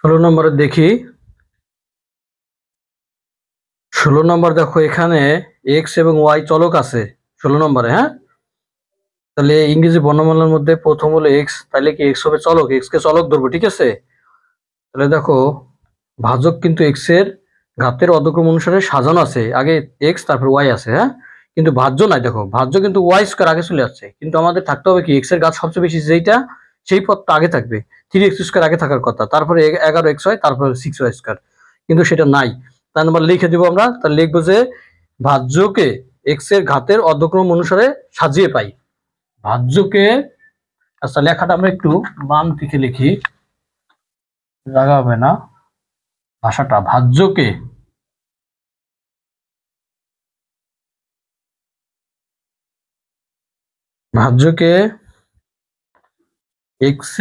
16 নম্বরে দেখি। 16 নম্বর দেখো, এখানে এক্স এবং ওয়াই চলক আছে 16 নম্বরে। হ্যাঁ, তাহলে ইংরেজি বর্ণমালার মধ্যে প্রথম হলো এক্স, তাহলে কি এক্স হবে চলক, এক্স কে চলক ধরবো। ঠিক আছে, তাহলে দেখো ভাজক কিন্তু এক্স এর ঘাতের অধক্রম অনুসারে সাজানো আছে, আগে এক্স তারপর ওয়াই আছে। হ্যাঁ, কিন্তু ভাজ্য নাই, দেখো ভাজ্য কিন্তু ওয়াই স্কয়ার আগে চলে যাচ্ছে, কিন্তু আমাদের থাকতে হবে কি এক্স এর ঘাত সবচেয়ে বেশি যেইটা সেই পদটা আগে থাকবে, 3x স্কয়ার আগে থাকার কথা, তারপরে 11x হয়, তারপরে 6y স্কয়ার, কিন্তু সেটা নাই। তার নাম্বার লিখে দিব আমরা, তাহলে লিখবো যে ভাজ্যকে এক্স এর ঘাতের অধক্রম অনুসারে সাজিয়ে পাই। ভাজ্যকে, আচ্ছা লেখাটা আমরা একটু বাম দিকে লিখি, জায়গা হবে না ভাষাটা। ভাজ্যকে এক্স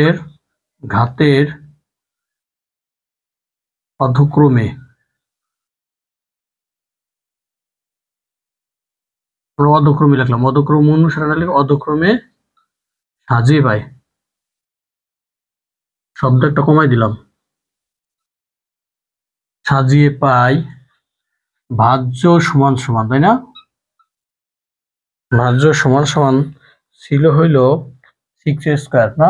এর ঘাতের অধক্রমে লিখলাম, অধক্রম অনুসারে না লিখে অধক্রমে সাজিয়ে পাই, শব্দ একটা কমাই দিলাম, সাজিয়ে পাই ভাজ্য সমান সমান, তাই না? ভাজ্য সমান সমান ছিল হইল 6a স্কয়ার, না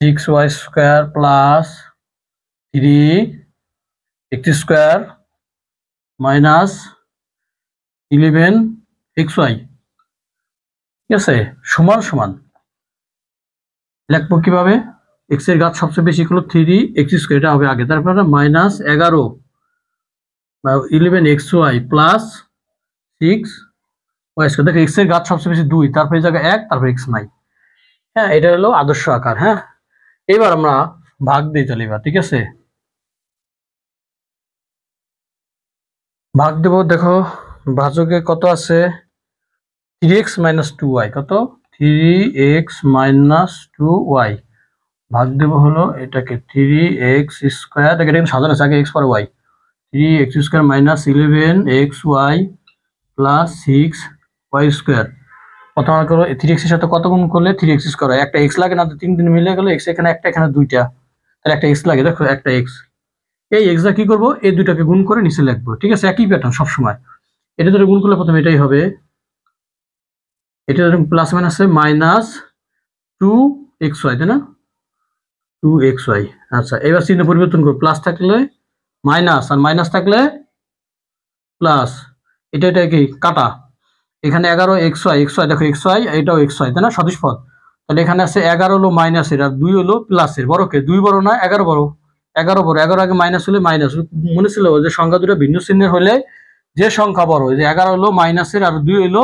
6y square plus 3x square minus 11xy। ঠিক আছে, সমান সমান লিখবো কিভাবে? এক্স এর ঘাত সবচেয়ে বেশি হলো 3x স্কয়ার, এটা হবে আগে, তারপরে minus 11xy plus 6y square. দেখো এক্স এর ঘাত সবচেয়ে বেশি 2, তারপরে এই জায়গায় 1, তারপরে x নাই। হ্যাঁ, এটা হলো আদর্শ আকার। হ্যাঁ, এবার আমরা ভাগ দিই তাহলে এবার। ঠিক আছে, ভাগ দেব। দেখো ভাজকে কত আছে, 3x মাইনাস 2y, কত 3x মাইনাস 2y, ভাগ দেব হলো এটাকে 3x স্কয়ার, এটা সাজানো আছে আগে x পরে y, 3x square minus 11xy plus 6y square. প্রথম করো 3x এর সাথে কত গুণ করলে 3x স্কয়ার হয়, একটা x লাগে না, 3 মিলে গেল x, এখানে একটা এখানে দুইটা, তাহলে একটা x লাগে। দেখো একটা x, এই x কি করব, এই দুইটাকে গুণ করে নিচে লিখবো। ঠিক আছে, একই প্যাটার্ন সব সময়, এটা ধরে গুণ করলে প্রথমে এটাই হবে, এটা প্লাস মাইনাস মাইনাস 2xy, তাই না 2xy। আচ্ছা, এবার চিহ্ন পরিবর্তন করব, প্লাস থাকলে মাইনাস আর মাইনাস থাকলে প্লাস, এটা এটা কি কাটা, এখানে 11xy, দেখো xy এটাও xy, তাই না সদিশ পদ। তাহলে এখানে আছে 11 হলো মাইনাসের আর 2 হলো প্লাসের, বড় কে 2 বড় না 11 বড়, 11 বড়, 11 আগে মাইনাস হলে মাইনাস, মনে ছিল যে সংখ্যা দুটো ভিন্ন চিহ্নের হলে যে সংখ্যা বড়, যে 11 হলো মাইনাসের আর 2 হলো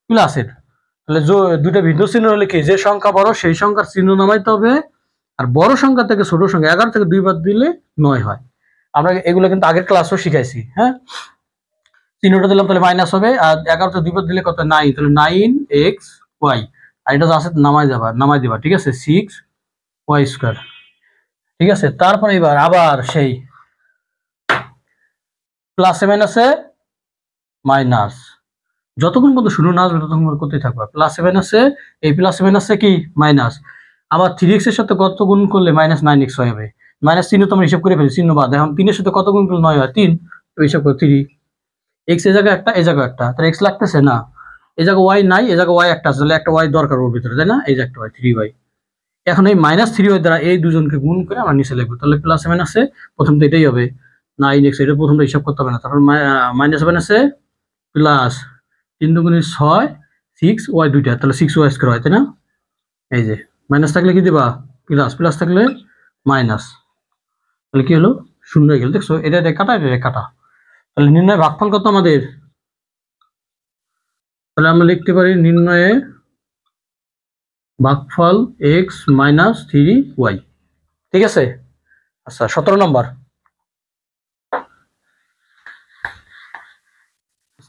প্লাসের, তাহলে দুটো ভিন্ন চিহ্ন হলে কি যে সংখ্যা বড় সেই সংখ্যার চিহ্ন নামাইতে হবে, আর বড় সংখ্যা থেকে ছোট সংখ্যা 11 থেকে 2 বাদ দিলে 9 হয়। আমরা এগুলো কিন্তু আগের ক্লাসও শিখাইছি। হ্যাঁ, চিহ্নটা দিলাম, তাহলে মাইনাস হবে, আর 11 তে 2 বাদ দিলে কত 9, তাহলে 9xy, আর এটা আছে নামাই দিবা। ঠিক আছে, 6y স্কয়ার। ঠিক আছে, তারপর এবার আবার সেই প্লাসে মাইনাসে মাইনাস, যতক্ষণ পর্যন্ত শুরু না আসবে ততক্ষণ করতেই থাকবে, প্লাসে মাইনাসে, এই প্লাসে মাইনাসে কি মাইনাস, আবার 3x এর সাথে কত গুণ করলে মাইনাস 9x হবে, মাইনাস চিহ্ন তো আমরা হিসাব করে ফেলি, চিহ্ন বাদ, এখন 3 এর সাথে কত গুণ করলে 9 হয় 3, তো হিসাব করে 3x এই জায়গায় একটা, এই জায়গায় একটা, তাহলে x লাগতেছে না, এই জায়গায় y নাই, এই জায়গায় y একটা আছে, তাহলে একটা y দরকার ওর ভিতরে, তাই না, এই যে একটা y 3y। এখন এই মাইনাস 3y দ্বারা এই দুজনকে গুণ করে আমরা নিচে লিখবো, তাহলে প্লাসে মাইনাসে প্রথম তো এটাই হবে 9x, এটা প্রথমটা হিসাব করতে হবে না, তারপর মাইনাস মাইনাসে প্লাস 3 দুগুণে 6, 6y দুইটা, তাহলে 6y স্কয়ার হয়, তাই না। এই যে মাইনাস থাকলে কি দিবা প্লাস, প্লাস থাকলে মাইনাস, তাহলে কি হলো শূন্য হয়ে গেল। দেখছো, এটা কাটা, এটা কাটা, তাহলে নির্ণয় ভাগফল কত আমাদের, তাহলে আমরা লিখতে পারি নির্ণয়ে ভাগফল x মাইনাস 3y। ঠিক আছে, আচ্ছা 17 নম্বর,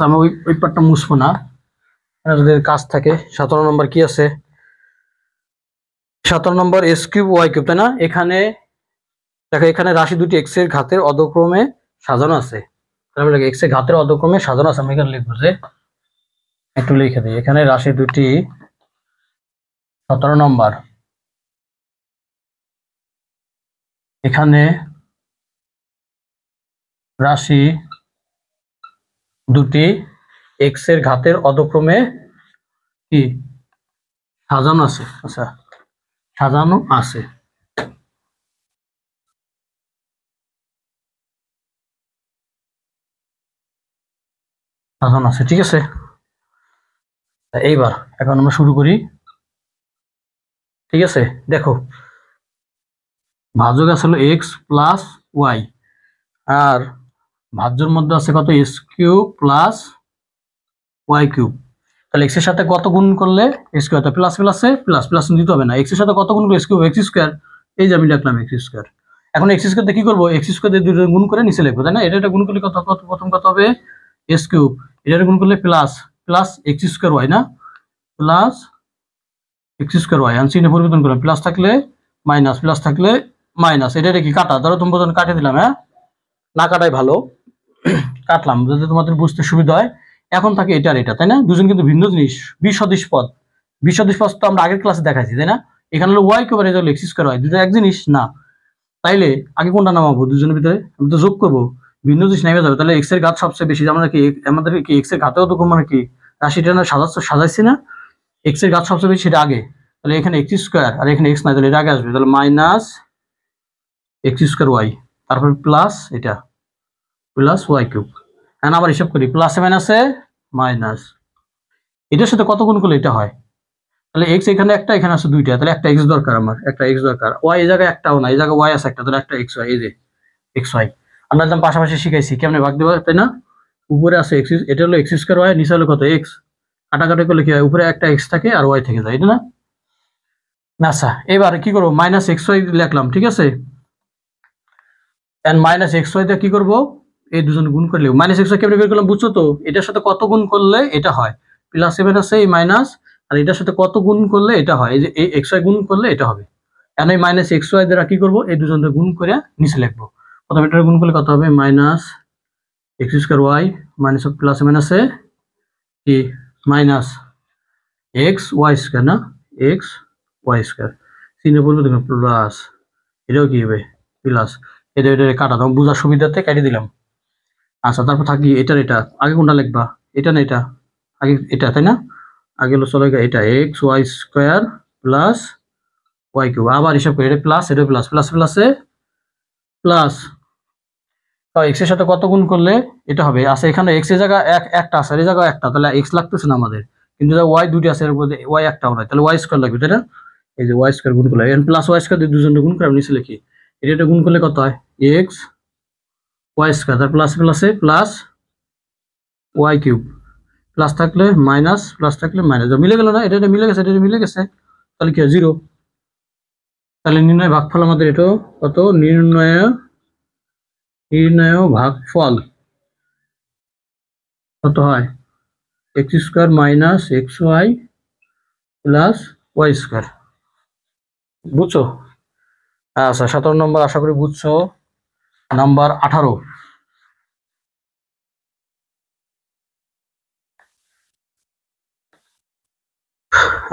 আমি ওই পার্টটা মুছবো না, যদি কাজ থাকে। 17 নম্বর কি আছে, 17 নম্বর s কিউব y কিউব, তাই না। এখানে দেখো, এখানে রাশি দুটি x এর ঘাতের অধক্রমে সাজানো আছে, তাহলে x এর ঘাতের অধক্রমে সাজানো আছে, আমি এখানে লিখবো যে একটু লিখে দিই, এখানে রাশি দুটি 17 নম্বর, এখানে রাশি দুটি এক্স এর ঘাতের অধক্রমে কি সাজানো আছে। আচ্ছা, সাজানো আছে। সাজানো আছে, ঠিক আছে। এইবার এখন আমরা শুরু করি, ঠিক আছে। দেখো, ভাজক আছে হলো এক্স প্লাস ওয়াই, আর ভাজ্যর মধ্যে আছে কত x cube plus y cube. তাহলে এক্স এর সাথে কত গুণ করলে এক্স স্কোয়ার, প্লাস প্লাসে প্লাস প্লাস দিতে হবে না, এক্স এর সাথে কত গুণ করলে এক্স কিউব এক্স স্কোয়ার, এই যে আমি লিখলাম এক্স স্কোয়ার। এখন এক্স স্কোয়ার কি করবো, এক্স স্কোয়ার দিয়ে দুটো গুণ করে নিচে লিখবো, তাই না। এটা গুণ করলে কত কত প্রথম কত হবে এক্স কিউব, এটা গুণ করলে plus plus x square y, না প্লাস এক্স স্কোয়ার ওয়াই। আমি চিহ্ন পরিবর্তন করলাম, প্লাস থাকলে মাইনাস, প্লাস থাকলে মাইনাস। এটা কি কাটা, ধরো তুমি বোঝানো কাটে দিলাম, হ্যাঁ না কাটাই ভালো, কাটলাম যাতে তোমাদের বুঝতে সুবিধা হয়। এখন থাকে এটা আর এটা, তাই না, দুজন কিন্তু ভিন্ন জিনিস। বিসদৃশ পদ, বিসদৃশ পদ তো আমরা আগের ক্লাসে দেখাইছি, তাই না। এখানে হলো ওয়াই কিউব আর এটা হলো এক্স স্কোয়ার ওয়াই, দুটো এক জিনিস না। তাইলে আগে কোনটা নামাবো দুজনের ভিতরে, আমি তো যোগ করবো, ভিন্ন জিনিস নেমে যাবে। তাহলে এক্স এর ঘাত সবচেয়ে বেশি, আমরা কি আমাদের কি এক্স এর ঘাতেও তো মানে কি রাশিটা না সাজাইছি না, এক্স এর ঘাত সবচেয়ে বেশি সেটা আগে। তাহলে এখানে এক্স স্কোয়ার আর এখানে এক্স নাই, তাহলে এটা আগে আসবে, তাহলে মাইনাস এক্স স্কোয়ার ওয়াই, তারপর প্লাস এটা প্লাস ওয়াই কিউব। এখন আবার হিসাব করি, প্লাসে মাইনাসে মাইনাস, এটার সাথে কত গুণ করলে এটা হয়। তাহলে এক্স এখানে একটা, এখানে আছে দুইটা, তাহলে একটা এক্স দরকার, আমার একটা এক্স দরকার। ওয়াই এই জায়গায় একটাও না, এই জায়গায় ওয়াই আছে একটা, তাহলে একটা এক্স ওয়াই, এই যে এক্স ওয়াই। আমরা একদম পাশাপাশি শিখাইছি কেমনে ভাগ দেবো, তাই না। উপরে আছে এক্স, এটা হলো এক্স স্কোয়ার ওয়াই, নিচে হলো কত এক্স, কাটাকাটি করলে কি হয়, উপরে একটা এক্স থাকে আর ওয়াই থেকে যায়, এটা না। আচ্ছা, এবার কি করবো, মাইনাস এক্স ওয়াই লিখলাম, ঠিক আছে। এন্ড মাইনাস এক্স ওয়াই দিয়ে কি করবো, এই দুজন গুণ করলে মাইনাস এক্স ওয়াই কেমনে বের করলাম বুঝছো তো, এটার সাথে কত গুণ করলে এটা হয়, প্লাস সেভেন আছে এই মাইনাস, আর এটার সাথে কত গুণ করলে এটা হয়, এই যে এই এক্স ওয়াই গুণ করলে এটা হবে। এখন এই মাইনাস এক্স ওয়াই দ্বারা কি করবো, এই দুজনকে গুণ করে নিচে লিখবো। প্রথমে এটা গুণ করলে কত হবে, minus x square y minus plus মাইনাসে কি মাইনাস এক্স ওয়াই স্কোয়ার, না এক্স ওয়াই স্কোয়ার, চিহ্ন বলবো দেখুন প্লাস, এটাও কি হবে প্লাস, এটা এটা কাটা দাও বোঝার সুবিধাতে কেটে দিলাম। আচ্ছা, তারপর থাকি এটার এটা, আগে কোনটা লিখবা, এটা না এটা, আগে এটা, তাই না। আগে হলো চলে এটা x y square plus y cube, আবার হিসাব করি, এটা প্লাস এটা প্লাস, প্লাস প্লাসে প্লাস, এক্স এর সাথে কত গুণ করলে এটা হবে। আচ্ছা, এখানে এক্স এর জায়গা একটা আছে, এই জায়গায় একটা, তাহলে এক্স লাগতেছে না আমাদের, কিন্তু ওয়াই দুটি আছে, এর মধ্যে ওয়াই একটাও নয়, তাহলে ওয়াই স্কোয়ার লাগবে, তাই না। এই যে ওয়াই স্কোয়ার গুণ করলে প্লাস ওয়াই স্কোয়ার দিয়ে দুজনকে গুণ করে আমি নিচে লিখি, এটা গুণ করলে কত হয় এক্স ওয়াই স্কোয়ার, তার প্লাস প্লাসে প্লাস ওয়াই কিউব, প্লাস থাকলে মাইনাস, প্লাস থাকলে মাইনাস, মিলে গেল না, এটা মিলে গেছে, এটা মিলে গেছে, তাহলে কি হয় জিরো। তাহলে নির্ণয় ভাগফল আমাদের এটা কত, নির্ণয় ভাগফল কত হয়, x square minus x y plus y square, বুঝছো। আচ্ছা, 17 নম্বর আশা করি বুঝছো। নাম্বার 18,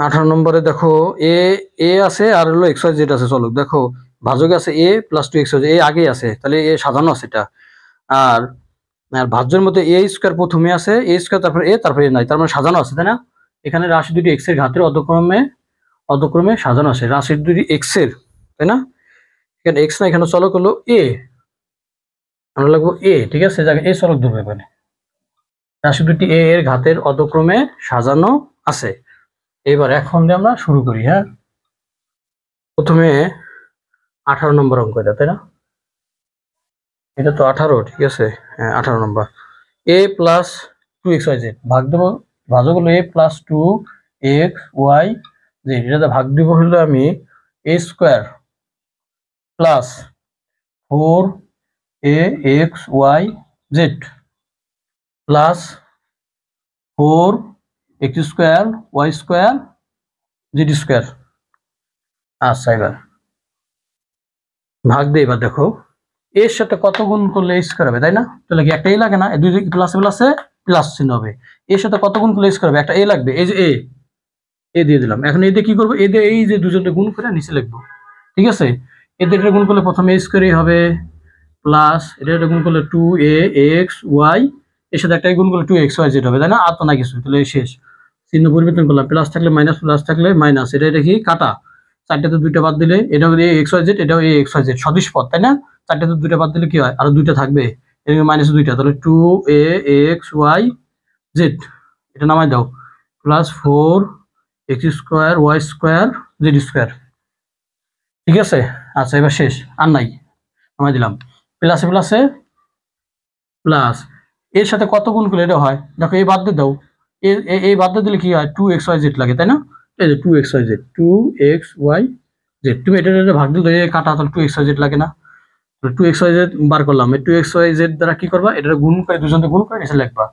18 নম্বরে দেখো এ এ আছে আর হলো এক্স ওয়াই জেড আছে। চলো দেখো, ভাজকে আছে এ প্লাস টু এক্স ওয়াই, এ আগে আছে, তাহলে এ সাজানো আছে এটা। আর ভাজ্যের মধ্যে এ স্কোয়ার প্রথমে আছে, এ স্কোয়ার তারপর এ তারপর এ নাই, তার মানে সাজানো আছে, তাই না। এখানে রাশি দুটি এক্স এর ঘাতের অধক্রমে সাজানো আছে, রাশি দুটি এক্স এর, তাই না। এখানে এক্স না, এখানে চলক হলো এ, আমরা লাগবো এ, ঠিক আছে, এ চলক ধরবে, এখানে রাশি দুটি এ এর ঘাতের অধক্রমে সাজানো আছে। এবার এখন দিয়ে আমরা শুরু করি, হ্যাঁ। প্রথমে 18 নম্বর অঙ্ক এটা, তাই না, এটা তো 18, ঠিক আছে, হ্যাঁ 18 নম্বর। A plus two x y z ভাগ দেবো, ভাজক হলো a plus two x y z, এটাতে ভাগ দিব হলো আমি a square plus 4 ax y z plus 4 x square y square z square. আচ্ছা, এবার ভাগ দিয়ে এবার দেখো এর সাথে কত গুণ করলে স্কোয়ার হবে, তাই না। তাহলে কি একটা এ লাগে না, দুই প্লাসে প্লাসে প্লাস চিহ্ন হবে, এর সাথে কত গুণ করলে স্কোয়ার হবে, একটা এ লাগবে, এই যে এ, এ দিয়ে দিলাম। এখন এতে কি করবো, এদের এই যে দুজনকে গুণ করে নিচে লিখবো, ঠিক আছে। এদের এটা গুণ করলে প্রথমে এ স্কোয়ারই হবে, প্লাস এটা গুণ করলে 2ax y, এর সাথে একটা গুণ করলে 2xyz হবে, তাই না? আর তো না কিছু, তাহলে শেষ। চিহ্ন পরিবর্তন করলাম, প্লাস থাকলে মাইনাস, প্লাস থাকলে মাইনাস, এটা দেখি কাটা, চারটাতে দুইটা বাদ দিলে এটাও ax y z, এটাও ax y z, সদিশ পদ, তাই না? চারটাতে দুইটা বাদ দিলে কি হয়, আরো দুইটা থাকবে, এদিকে মাইনাস দুইটা, তাহলে 2ax y z, এটা নামাই দাও, প্লাস 4x² y² z², ঠিক আছে। আচ্ছা এবার শেষ, আর নাই, নামাই দিলাম। প্লাসে প্লাসে প্লাস, এর সাথে কত গুণ করলে এটা হয়, দেখো এই বাদ দিয়ে দাও, এই বাদ দিয়ে দিলে কি হয়, 2xyz লাগে, তাই না? এই যে 2xyz, তুমি এটা ভাগ দিলে কাটা, তাহলে 2xyz লাগে না? 2xyz বার করলাম, এই 2xyz দ্বারা কি করবা, এটা গুণ করে, দুজনকে গুণ করে নিচে লিখবা।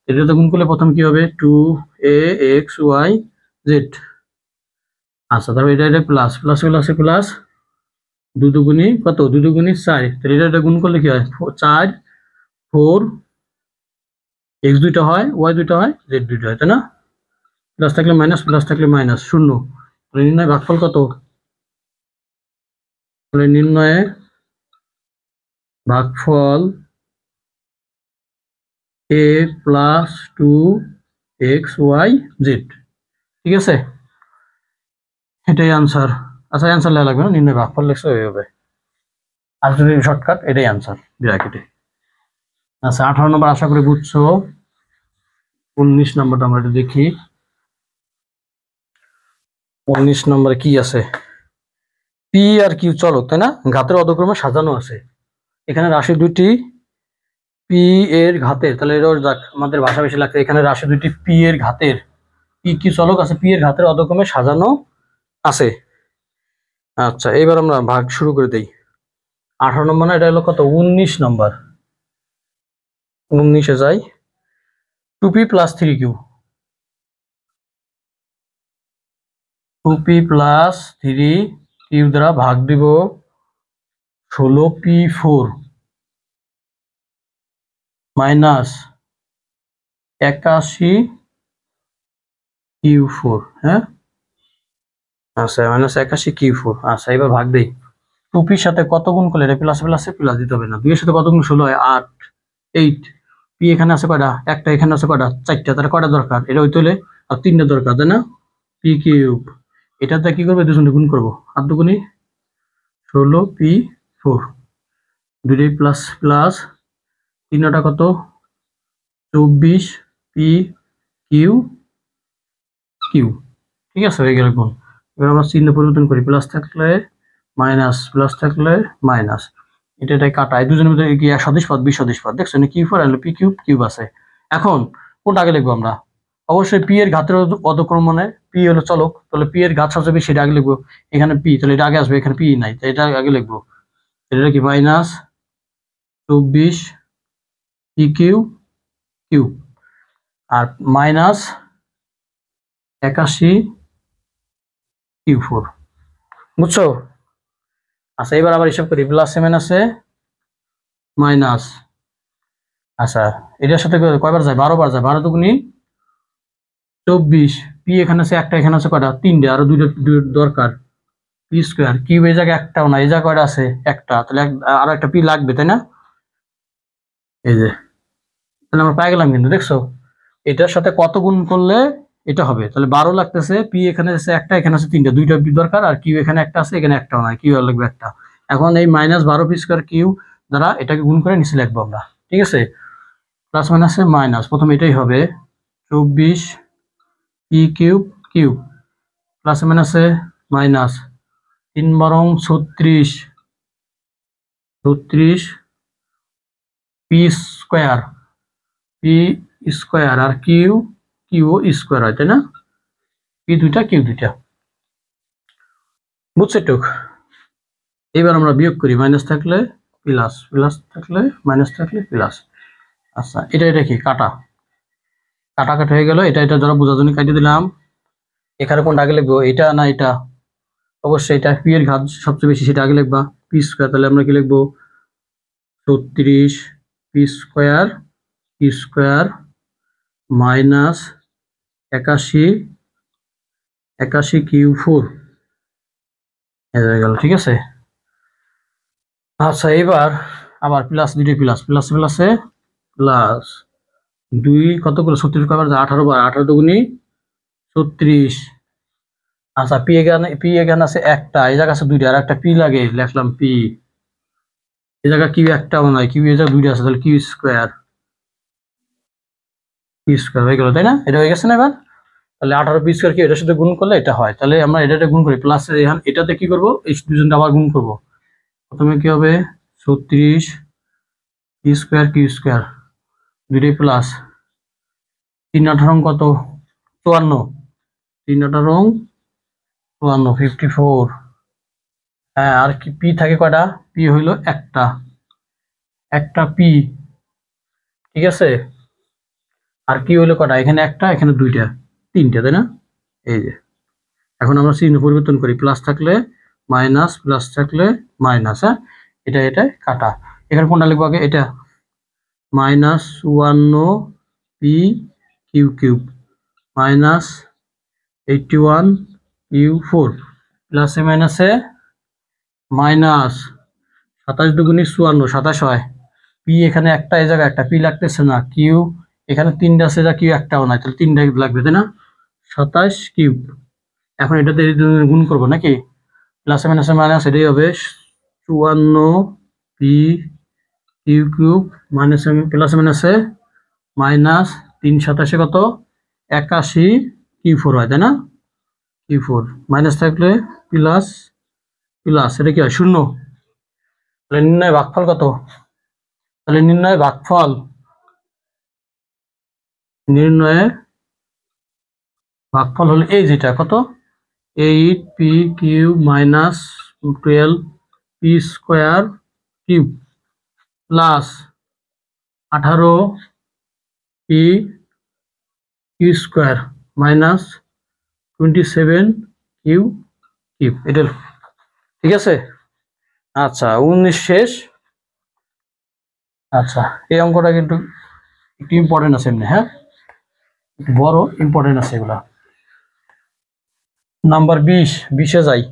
এটাতে গুণ করলে প্রথম কি হবে, 2axyz। আচ্ছা তারপর এটা প্লাস, প্লাস প্লাসে প্লাস, 2 দুগুণী কত, 2 দুগুণী 4, তাহলে এটা গুণ করলে কি হয়, 4 4, x দুইটা হয়, y দুইটা হয়, z দুইটা হয়, তাই না? প্লাস থাকলে মাইনাস, প্লাস থাকলে মাইনাস, শূন্য। নির্ণয় ভাগফল কত, নির্ণয়ে ভাগফল a প্লাস 2xyz, ঠিক আছে, এটাই আনসার। আচ্ছা অ্যান্সার লেখা লাগবে না, নির্ণয় ভাগফল লেখা হয়ে যাবে, আর যদি শর্টকাট এটাই আনসার ব্র্যাকেটে। আচ্ছা 18 নম্বর আশা করি বুঝছো। 19 নম্বরটা আমরা একটু দেখি। 19 নম্বরে কি আছে, পি আর কিউ চলক, তাই না? ঘাতের অধক্রমে সাজানো আছে, এখানে রাশি দুটি পি এর ঘাতের, তাহলে এটা আমাদের ভাষা বেশি লাগছে, এখানে রাশি দুটি পি এর ঘাতের, পি কিউ চলক আছে, পি এর ঘাতের অধক্রমে সাজানো আছে। আচ্ছা এবার আমরা ভাগ শুরু করে দেই। 18 নম্বর না, এটা হলো কত, 19 নম্বর। 19-এ যাই, 2p plus 3q, 2p plus 3q দ্বারা ভাগ দিব 16p4 মাইনাস 81q4, হ্যাঁ আচ্ছা মাইনাস 81q4। আচ্ছা এবার ভাগ দেই, 2pর সাথে কত গুণ করলে, এটা প্লাস প্লাসে প্লাস দিতে হবে না, 2 এর সাথে কত গুণ 16 হয় 8, 8, পি এখানে আছে কয়টা, একটা, এখানে আছে কয়টা, 4টা, তাহলে কয়টা দরকার, এটা হইতে হলে আর 3টা দরকার, তাই না? পি কিউব, এটাতে কি করবে, দুজনে গুণ করবো, 8 দুগুণী 16p4, দুটোই প্লাস প্লাস, 3টা কত, 24p কিউ কিউ, ঠিক আছে, হয়ে গেল গুণ। এবার আমরা চিহ্ন পরিবর্তন করি, প্লাস থাকলে মাইনাস, প্লাস থাকলে মাইনাস, এটাই কাটা, এই দুজনের ভিতরে কি সদিশ পদ, বিসদিশ পদ, দেখছো না, কিউ4 আর পি কিউব কিউব আছে। এখন কোনটা আগে লিখবো আমরা, অবশ্যই পি এর ঘাতের অধক্রমণে, পি হলো চলক, তাহলে পি এর ঘাত সবচেয়ে বেশি, এটা আগে লিখবো, এখানে পি, তাহলে এটা আগে আসবে, এখানে পি নাই, তাই এটা আগে লিখবো, এটা কি মাইনাস 24 পি কিউ কিউ, আর মাইনাস 81q4, বুঝছো? আচ্ছা এবার আবার হিসাব করি, প্লাসে মাইনাসে মাইনাস, আচ্ছা এটার সাথে কয়বার যায়, 12 বার যায়, 12 দুগুণী 24, পি এখানে আছে একটা, এখানে আছে কয়টা, 3টে, আরো দুইটা দরকার, পি স্কোয়ার, কিউব এই জায়গায় একটাও না, এই জায়গায় কয়টা আছে, একটা, তাহলে আরো একটা পি লাগবে, তাই না? এই যে, তাহলে আমরা পাই গেলাম, কিন্তু দেখছো এটার সাথে কত গুণ করলে এটা হবে, তাহলে 12 লাগতেছে, পি এখানে আছে একটা, এখানে আছে 3টা, দুইটা দরকার, আর কিউ এখানে একটা আছে, এখানে একটাও নাই, কিউ লাগবে একটা। এখন এই -12p² কিউ দ্বারা এটাকে গুণ করে নিচে লিখবো আমরা, ঠিক আছে, প্লাস মাইনাসে মাইনাস, প্রথমে এটাই হবে 24 পি কিউব কিউব, প্লাস মাইনাসে মাইনাস, 3 বরং 36 পি স্কোয়ার, পি স্কোয়ার, আর কিউ কিউ স্কোয়ার হয়, তাই না? পি দুইটা কিউ দুইটা, বুঝছো টুক? এবার আমরা বিয়োগ করি, মাইনাস থাকলে প্লাস, প্লাস থাকলে মাইনাস থাকলে প্লাস। আচ্ছা এটা কি কাটা, কাটাকাটি হয়ে গেল, এটা যারা বোঝার জন্য কাটিয়ে দিলাম। এখানে কোনটা আগে লিখবো, এটা না এটা, অবশ্যই এটা, পি এর ঘাত সবচেয়ে বেশি, সেটা আগে লিখবা, পি স্কোয়ার, তাহলে আমরা কি লিখবো 36 পি স্কোয়ার মাইনাস 81 81 কিউ 4 হয়ে গেল। ঠিক আছে, আচ্ছা এবার আবার প্লাস, দুইটা প্লাস, প্লাস প্লাসে প্লাস 2 কত করে 36 কবার 18 বার, 18 দুগুনি 36। আচ্ছা পি এখানে আছে একটা, এই জায়গা আছে দুইটা, আর একটা পি লাগে, লিখলাম পি। এই জায়গা কিউ একটাও নাই, কিউ এই জায়গা দুইটা আছে, তাহলে কিউ স্কোয়ার, কিউ স্কোয়ার হয়ে গেল, তাই না? এটা হয়ে গেছে না এবার? তাহলে 18 পি স্কোয়ার কি এটার সাথে গুণ করলে এটা হয়, তাহলে আমরা এটা গুণ করি, প্লাস এটাতে কি করবো, এই দুজনটা আবার গুণ করবো। প্রথমে কি হবে 36 পি স্কোয়ার কিউ স্কোয়ার দুইটাই প্লাস, 3 কত 54, 3 54, 54। হ্যাঁ, আর কি পি থাকে কয়টা, পি হইলো একটা, একটা পি। ঠিক আছে, আর কি হইলো কয়টা, এখানে একটা, এখানে দুইটা, তিনটা, তাই না? এই যে এখন আমরা চিহ্ন পরিবর্তন করি, প্লাস থাকলে মাইনাস, প্লাস থাকলে মাইনাস। হ্যাঁ, এটা এটা কাটা, এখানে কোনটা লিখবো আগে, এটা -51 p q cube minus 81 q 4 প্লাসে মাইনাসে মাইনাস 27 দুগুণি 54, 27 হয়। পি এখানে একটা, এই জায়গায় একটা পি লাগতেছে না, কিউ এখানে তিনটা আছে, যা কিউ একটাও নাই, তাহলে তিনটা লাগবে, তাই না? 27 কিউব। এখন এটাতে গুণ করবো নাকি, প্লাসে মাইনাসে মাইনাস, এটাই হবে 54 পি কিউ কিউব মাইনাসে প্লাসে মাইনাসে মাইনাস 3 × 27 কত 81 কিউ 4 হয়, তাই না? কিউ 4 মাইনাস থাকলে প্লাস, প্লাস এটা কি হয় শূন্য, তাহলে নির্ণয় ভাগফল কত, তাহলে নির্ণয় ভাগফল, নির্ণয়ে ভাগফল হলো এই যেটা কত 8 p cube minus 12 p square cube plus 18 p q square minus 27 q cube, এটা ঠিক আছে। আচ্ছা 19 শেষ। আচ্ছা এই অঙ্কটা কিন্তু একটু ইম্পর্টেন্ট আছে এমনি, হ্যাঁ বড় ইম্পর্টেন্ট আছে এগুলা। নাম্বার 20 যাই,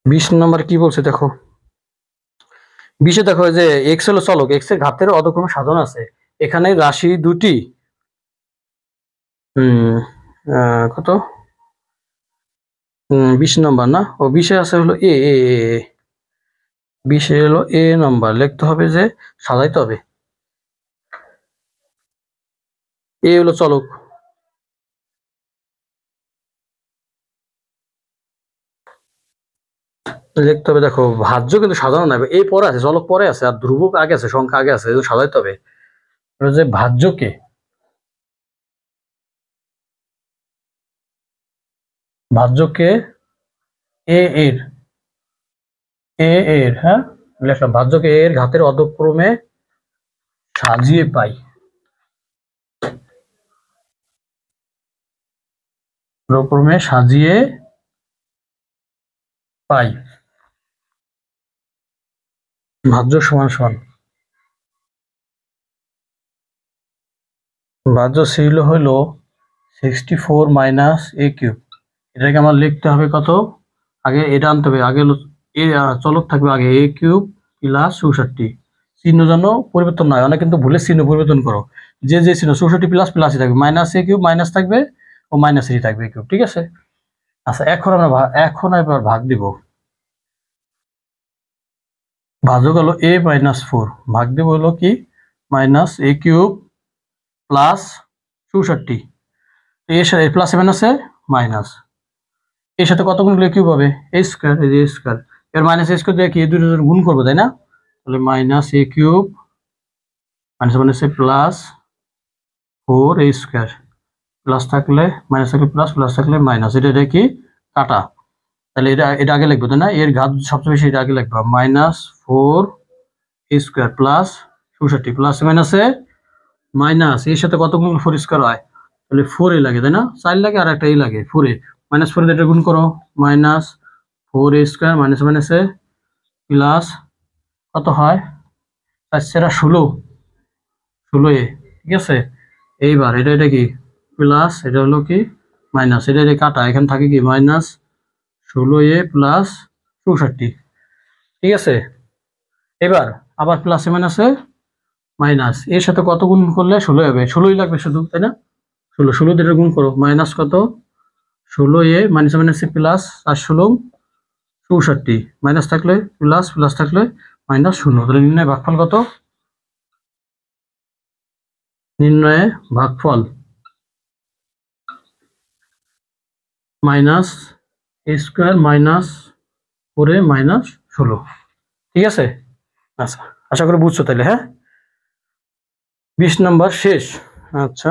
20 নম্বর কি বলছে দেখো, 20 দেখো যে এক্স হলো চলক, এক্স এর ঘাতের অধক্রম সাধন আছে, এখানে রাশি দুটি, কত 20 নম্বর না, ও 20 আছে হলো এ, 20 হলো এ নম্বর, লিখতে হবে যে সাজাইতে হবে, এ হলো চলক, লিখতে হবে, দেখো ভাজ্য কিন্তু সাধারণ না, এই পরে আছে, চলক পরে আছে, আর ধ্রুবক আগে আছে, সংখ্যা আগে আছে, সাজাইতে হবে যে ভাজ্যকে, ভাজ্যকে এ এর, এ এর, হ্যাঁ লিখলাম ভাজ্যকে এর ঘাতের অধক্রমে সাজিয়ে পাই, অধক্রমে সাজিয়ে পাই, ভাজ্য সমান সমান, ভাজ্য ছিল হলো 64 মাইনাস এ কিউব, এটাকে আমার লিখতে হবে কত, আগে এটা আনতে হবে, আগে এ চলক থাকবে আগে এ কিউব প্লাস 64, চিহ্ন যেন পরিবর্তন নয়, অনেক কিন্তু ভুলে চিহ্ন পরিবর্তন করো, যে যে চিহ্ন 64 প্লাস প্লাসই থাকবে, মাইনাস এ কিউব মাইনাস থাকবে, ও মাইনাস এ থাকবে কিউব, ঠিক আছে। আচ্ছা এখন আমরা এখন এবার ভাগ দিব, ভাজক হলো a -4, ভাগ দিব হলো কি মাইনাস এ কিউব প্লাস 64, এর সাথে প্লাস মাইনাসে মাইনাস, এর সাথে কত গুণ কিউব হবে এ স্কোয়ার, এই যে স্কোয়ার, এর মাইনাস এ স্কোয়ার দিয়ে কি এই দুটো গুণ করবো, তাই না? তাহলে মাইনাস এ কিউব মাইনাস মাইনাসে প্লাস 4 এ স্কোয়ার, প্লাস থাকলে মাইনাস থাকলে প্লাস, প্লাস থাকলে মাইনাস, এটা কি কাটা, তাহলে এটা এটা আগে লিখবো, তাই না? এর ঘাত সবচেয়ে বেশি, এটা আগে লিখবো, -4 এ স্কোয়ার প্লাস 64 প্লাস মাইনাসে মাইনাস, এর সাথে কত গুণ 4 স্কোয়ার হয়, তাহলে 4 এ লাগে, তাই না? 4 লাগে আর একটা এই লাগে 4 এ, -4 দিয়ে এটা গুণ করো, -4 এ স্কোয়ার মাইনাস মাইনাসে প্লাস কত হয় 4 16, 16 এ, ঠিক আছে। এইবার এটা এটা কি প্লাস, এটা হলো কি মাইনাস এটা কাটা, এখানে থাকে কি মাইনাস 16a প্লাস 64। ঠিক আছে, এবার আবার প্লাসে মাইনাসে মাইনাস, এর সাথে কত গুণ করলে 16 হবে? 16ই লাগবে শুধু, তাই না? 16 দিয়ে গুণ করো, মাইনাস কত 16a মাইনাস মাইনাসে প্লাস 4 16 64, মাইনাস থাকলে প্লাস, প্লাস থাকলে মাইনাস 0। তাহলে নির্ণয় ভাগফল কত? নির্ণয়ে ভাগফল minus a square minus 4a minus 16। ঠিক আছে, আচ্ছা আশা করি বুঝছো তাহলে। হ্যাঁ, 20 নম্বর শেষ। আচ্ছা।